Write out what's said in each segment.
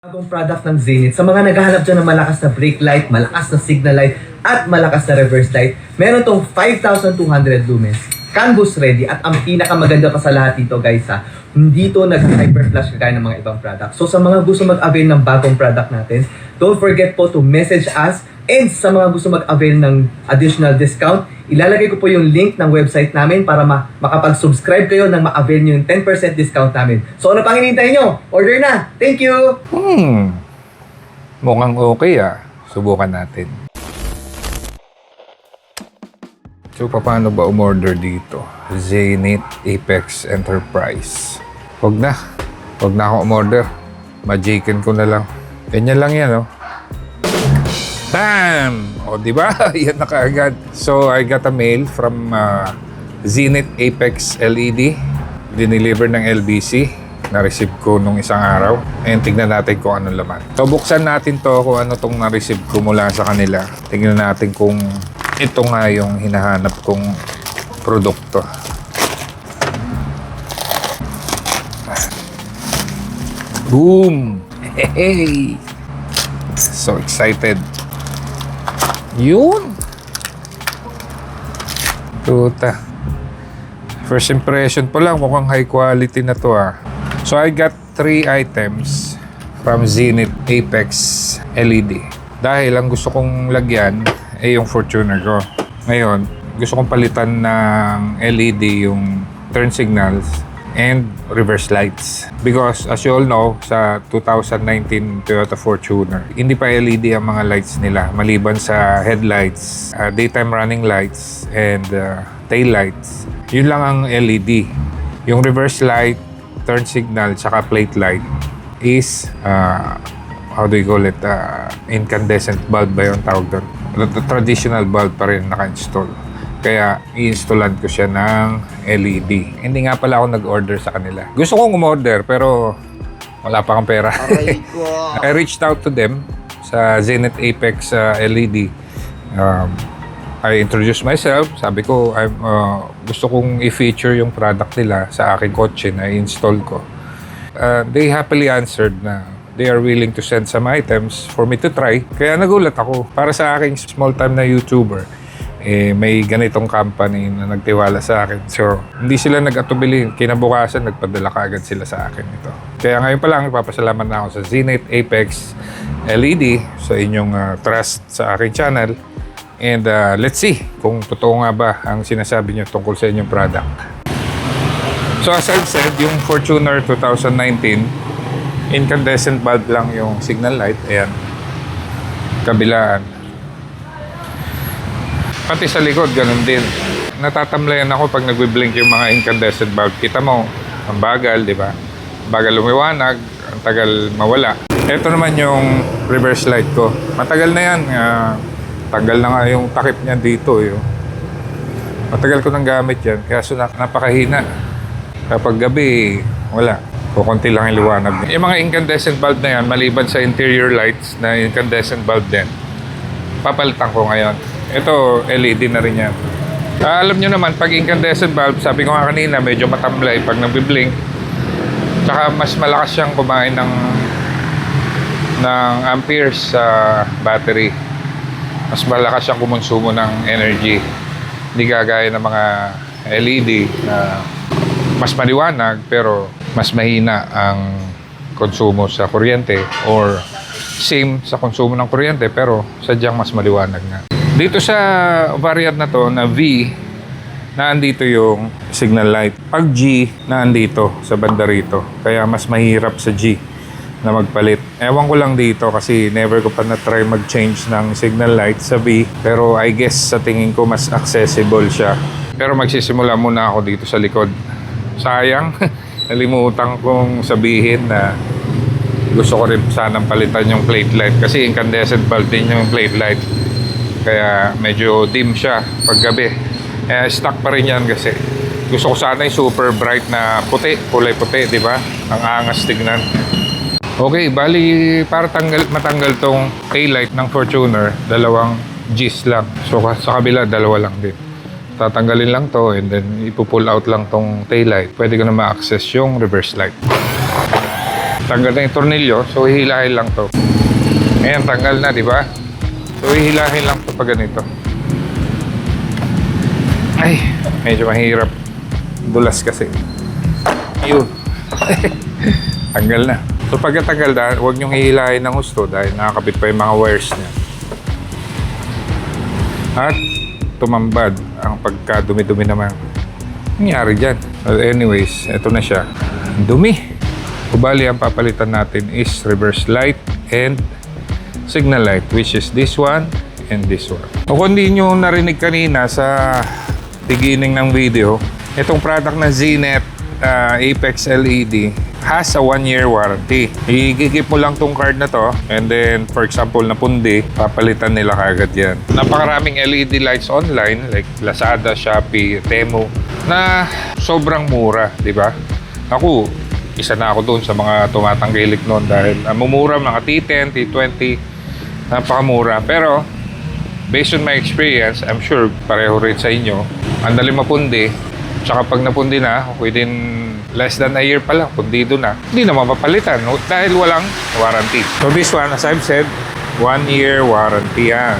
Bagong product ng Zenith, sa mga naghahanap dyan ng malakas na brake light, malakas na signal light, at malakas na reverse light, meron tong 5,200 lumens. CAN boost ready, at ang pinakamaganda pa sa lahat dito guys hindi to nag-hyper flash kagaya ng mga ibang product. So sa mga gusto mag-avail ng bagong product natin, don't forget po to message us, and sa mga gusto mag-avail ng additional discount, ilalagay ko po yung link ng website namin para makapag-subscribe kayo nang ma-avail nyo yung 10% discount namin. So ano pang hinihintay nyo? Order na! Thank you! Mukhang okay Subukan natin. So, paano ba umorder dito? Zenith Apex Enterprise. Huwag na ako umorder. Ma-Jaken ko na lang. Ganyan lang yan, Bam! O, diba? Yan na kaagad. So, I got a mail from Zenith Apex LED. Dineliver ng LBC. Na-receive ko nung isang araw. And tignan natin kung anong laman. So, buksan natin to kung ano tong na-receive ko mula sa kanila. Tignan natin kung ito nga yung hinahanap kong produkto. Boom! Hey! So excited. Yun! Tuta. First impression pa lang, mukhang high quality na to So I got 3 items from Zenith Apex LED. Dahil ang gusto kong lagyan yung Fortuner ko. Ngayon, gusto kong palitan ng LED yung turn signals and reverse lights. Because as you all know, sa 2019 Toyota Fortuner, hindi pa LED ang mga lights nila. Maliban sa headlights, daytime running lights, and tail lights. Yun lang ang LED. Yung reverse light, turn signal, saka plate light is, how do you call it? Incandescent bulb ba yung tawag doon? Traditional bulb pa rin naka-install. Kaya i-installan ko siya ng LED. Hindi nga pala ako nag-order sa kanila. Gusto kong umorder pero wala pa akong pera. I reached out to them sa Zenith Apex LED. I introduced myself. Sabi ko, gusto kong i-feature yung product nila sa aking kotse na i-install ko. They happily answered na they are willing to send some items for me to try. Kaya nagulat ako. Para sa aking small-time na YouTuber, may ganitong company na nagtiwala sa akin. So, hindi sila nag-atubili. Kinabukasan, nagpadala kaagad sila sa akin ito. Kaya ngayon pa lang, ipapasalamat na ako sa Zenith Apex LED sa inyong trust sa aking channel. And let's see kung totoo nga ba ang sinasabi nyo tungkol sa inyong product. So, as I've said, yung Fortuner 2019, incandescent bulb lang yung signal light. Ayan. Kabilaan. Pati sa likod, ganun din. Natatamlayan ako pag nagwi-blink yung mga incandescent bulb. Kita mo, ang bagal, di ba? Bagal lumiwanag, ang tagal mawala. Ito naman yung reverse light ko. Matagal na yan. Tagal na nga yung takip niya dito. Matagal ko nang gamit yan. Kaya napakahina. Kapag gabi, wala. Kukunti lang yung liwanag. Yung mga incandescent bulb na yan, maliban sa interior lights na incandescent bulb din, papalitan ko ngayon. Ito, LED na rin yan. Alam nyo naman, pag incandescent bulb, sabi ko nga kanina, medyo matamlay pag nagbiblink. Tsaka mas malakas siyang kumain ng amperes sa battery. Mas malakas siyang kumonsumo ng energy. Hindi gagaya ng mga LED na mas maliwanag pero mas mahina ang konsumo sa kuryente or same sa konsumo ng kuryente pero sadyang mas maliwanag nga. Dito sa variant na to na V, naandito yung signal light. Pag G, naandito sa banda rito. Kaya mas mahirap sa G na magpalit. Ewan ko lang dito kasi never ko pa na-try mag-change ng signal light sa V. Pero I guess sa tingin ko mas accessible siya. Pero magsisimula muna ako dito sa likod. Sayang. Nalimutan kong sabihin na gusto ko rin sanang palitan yung plate light kasi incandescent bulb din yung plate light. Kaya medyo dim siya pag gabi. Stuck pa rin yan kasi gusto ko sana yung super bright na puti, kulay puti, di ba? Ang angas tignan. Okay, bali para matanggal tong tail light ng Fortuner, 2 Gs lang. So sa kabila, 2 lang din. Tatanggalin lang to and then ipo-pull out lang tong tail light. Pwede ko na ma-access yung reverse light. Tanggal na yung tornilyo, so hihilahin lang to. Ayan, tanggal na, di ba? So hihilahin lang to pag ganito. Ay, medyo mahirap. Dulas kasi. Yun. Tanggal na. So pagkatanggal na, huwag niyong hihilahin ng gusto dahil nakakabit pa yung mga wires niya. At tumambad ang pagka-dumi-dumi naman. Nangyari dyan. Well, anyways, eto na siya. Dumi. Kubali, ang papalitan natin is reverse light and signal light, which is this one and this one. O kung hindi nyo narinig kanina sa beginning ng video, itong product na Zenith Apex LED has a 1-year warranty. Igigip mo lang tong card na to and then for example napundi, papalitan nila kagad yan. Napakaraming LED lights online like Lazada, Shopee, Temu na sobrang mura, di ba? Ako, isa na ako doon sa mga tumatangkilik noon dahil mumura, mga T10, T20, napakamura. Pero based on my experience, I'm sure pareho rin sa inyo, ang dali mapundi. Tsaka pag napundi na, within less than a year pa lang, pundido na, hindi na mapapalitan dahil walang warranty. So this one, as I've said, 1-year warranty yan.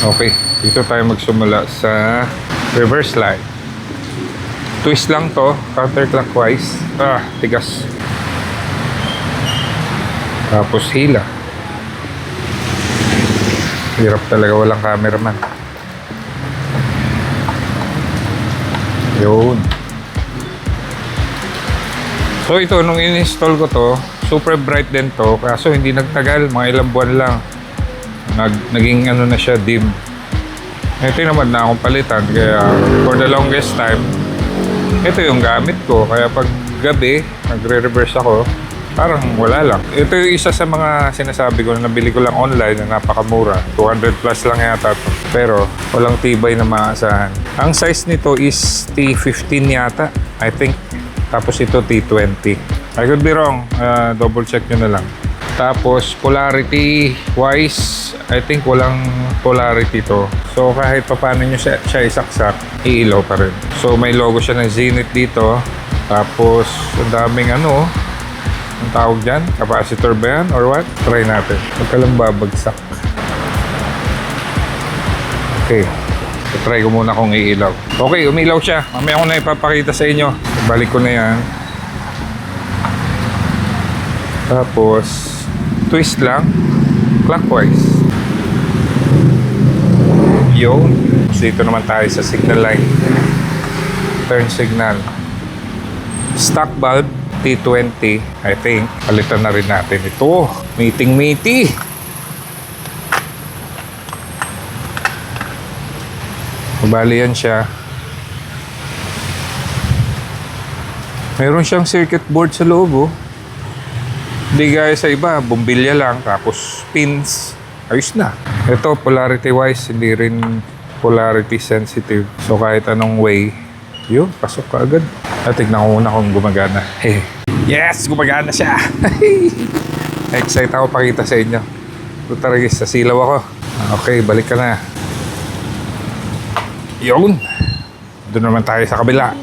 Okay, dito tayo magsumula sa reverse light. Twist lang to, counterclockwise. Tigas. Tapos hila. Hirap talaga, walang cameraman. Yun. So ito, nung in-install ko to, super bright din to. Kaso hindi nagtagal, mga ilang buwan lang. Naging ano na siya, dim. Ito naman na akong palitan. Kaya for the longest time, ito yung gamit ko. Kaya pag gabi, nagre-reverse ako, parang wala lang. Ito yung isa sa mga sinasabi ko na nabili ko lang online na napakamura. 200 plus lang yata to. Pero walang tibay na maasahan. Ang size nito is T15 yata, I think. Tapos ito T20. I could be wrong. Double check nyo na lang. Tapos polarity wise, I think walang polarity to. So kahit pa paano nyo siya isaksak, iilaw pa rin. So may logo siya ng Zenith dito. Tapos ang daming ano, ang tawag dyan, capacitor ba yan or what? Try natin. Huwag ka lang babagsak. Okay. Try ko muna kung iilaw. Okay, umilaw siya. Mamaya ko na ipapakita sa inyo. Balik ko na yan. Tapos, twist lang. Clockwise. Yun. Dito naman tayo sa signal light. Turn signal. Stock bulb. T20, I think. Palitan na rin natin ito. Meeting. Bali yan siya. Meron siyang circuit board sa loob, oh. Hindi gaya sa iba, bumbilya lang, tapos pins. Ayos na. Ito, polarity wise, hindi rin polarity sensitive. So kahit anong way, yun, pasok ka agad. At tignan ko muna kung gumagana. Hey. Yes, gumagana siya. Excited ako pakita sa inyo. Ito talaga, sa silaw ako. Okay, balik ka na. Yun. Doon naman tayo sa kabila.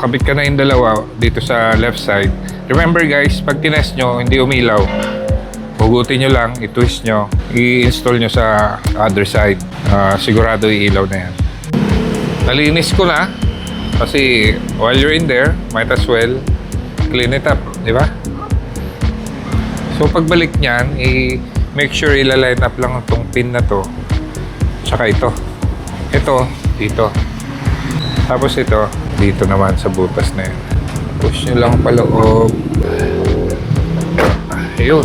Nakabit ka na yung dalawa dito sa left side. Remember guys, pag tinest nyo, hindi umilaw, hugutin nyo lang, i-twist nyo, i-install nyo sa other side. Sigurado iilaw na yan. Nalinis ko na kasi while you're in there, might as well clean it up, di ba? So pagbalik nyan, make sure ila-line up lang itong pin na to, tsaka ito. Ito, dito. Tapos ito, dito naman sa butas na yan. Push nyo lang paloob. Ayun.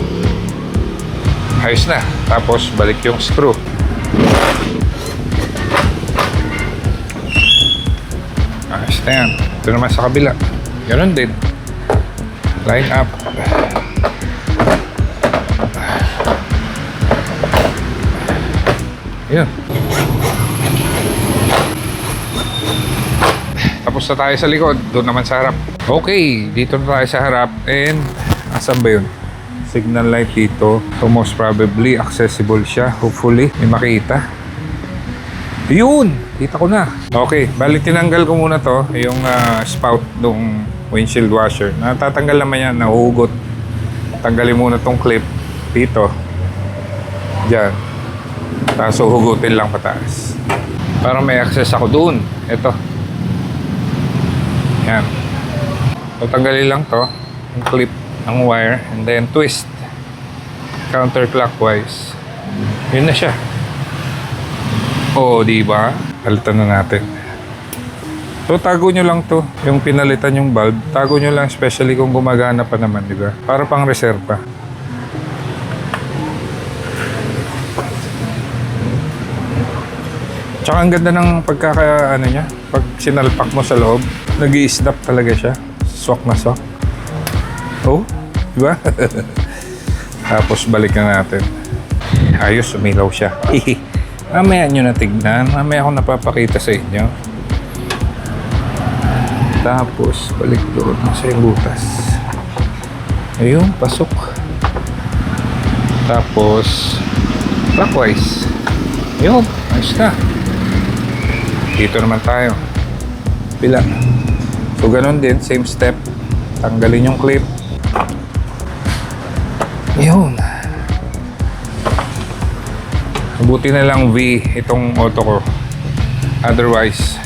Ayos na. Tapos balik yung screw. Ayos na yan. Ito naman sa kabila. Ganun din. Line up. Ayun. Tapos na tayo sa likod. Doon naman sa harap. Okay, dito na tayo sa harap. And, asan ba yun? Signal light dito. So, most probably, accessible siya. Hopefully, may makita. Yun! Kita ko na. Okay, bali tinanggal ko muna to. Yung spout ng windshield washer. Natatanggal naman yan. Nahuhugot. Tanggalin muna tong clip dito. Diyan. Tapos huhugutin lang pataas. Para may access ako doon. Ito. Yan. So, tanggalin lang to. Yung clip ng wire. And then twist. Counterclockwise. Yun na siya. Oo, diba? Palitan na natin. So, tago nyo lang to. Yung pinalitan yung bulb. Tago nyo lang, especially kung gumagana pa naman, diba? Para pang reserva. Tsaka ang ganda ng pagkaka, niya, pag sinalpak mo sa loob, nag-i-snap talaga siya. Swak na swak. Oh, diba? Tapos balik na natin. Ayos, umilaw siya. Mamaya nyo na tignan. Mamaya ako napapakita sa inyo. Tapos, balik doon sa yung butas. Ayun, pasok. Tapos, clockwise. Ayun, ayos na. Dito naman tayo. Pila. So, ganun din. Same step. Tanggalin yung clip. Ayun. Buti na lang V itong auto ko. Otherwise,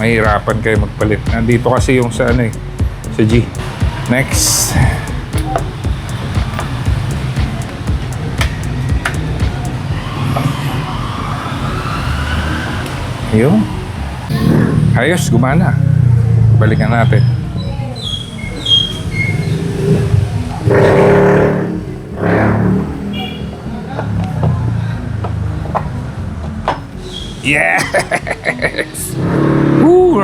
mahirapan kayo magpalit. Nandito kasi yung sa sa G. Next. Ayun. Ayos, gumana. Balikan natin. Yes!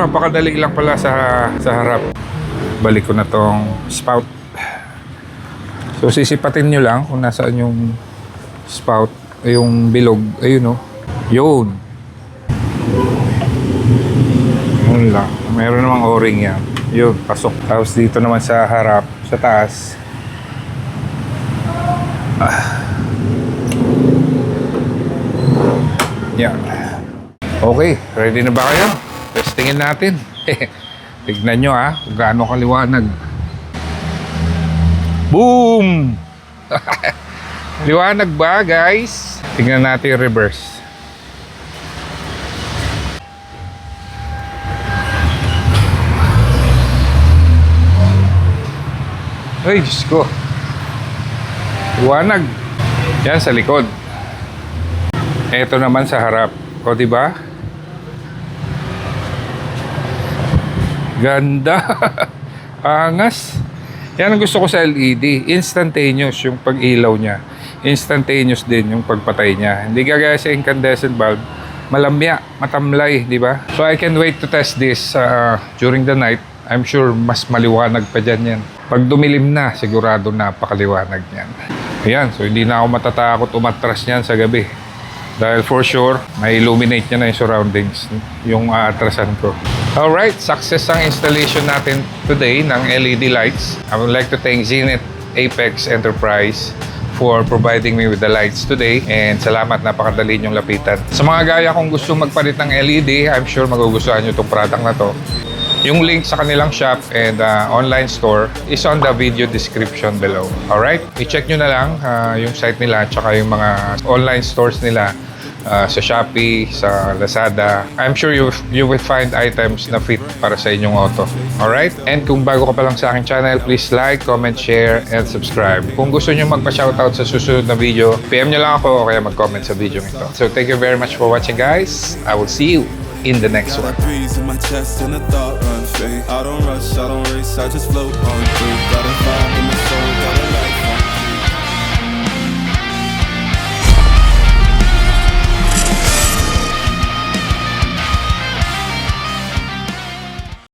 Napakadali lang pala sa harap. Balik ko na tong spout. So, sisipatin nyo lang kung nasaan yung spout, yung bilog. Ayun, Yun. Yun lang. Meron namang o-ring yan. Yun, pasok. Tapos dito naman sa harap, sa taas. Yan. Okay, ready na ba kayo? Testingin natin. Tignan nyo kung gaano kaliwanag. Boom! Liwanag ba, guys? Tignan natin yung reverse. Ay, Diyos ko. Liwanag. Yan sa likod. Ito naman sa harap. O, diba? Ganda. Angas. Yan ang gusto ko sa LED. Instantaneous yung pag-ilaw niya. Instantaneous din yung pagpatay niya. Hindi gagaya sa incandescent bulb. Malamya, matamlay, di ba? So I can wait to test this during the night. I'm sure mas maliwanag pa dyan yan. Pag dumilim na, sigurado napakaliwanag niyan. Ayan, so hindi na ako matatakot umatras niyan sa gabi. Dahil for sure, may illuminate niya na yung surroundings, yung atrasan ko. Alright, success ang installation natin today ng LED lights. I would like to thank Zenith Apex Enterprise for providing me with the lights today. And salamat, napakadali niyong lapitan. Sa mga gaya kong gusto magpalit ng LED, I'm sure magugustuhan niyo itong product na to. Yung link sa kanilang shop and online store is on the video description below. Alright? I-check nyo na lang yung site nila at saka yung mga online stores nila sa Shopee, sa Lazada. I'm sure you will find items na fit para sa inyong auto. Alright? And kung bago ka pa lang sa aking channel, please like, comment, share, and subscribe. Kung gusto nyo magpa-shoutout sa susunod na video, PM nyo lang ako o kaya mag-comment sa video ito. So thank you very much for watching, guys. I will see you in the next one. Breeze in my chest and a thought run free. I don't rush, I don't race, I just float on through. Got a fire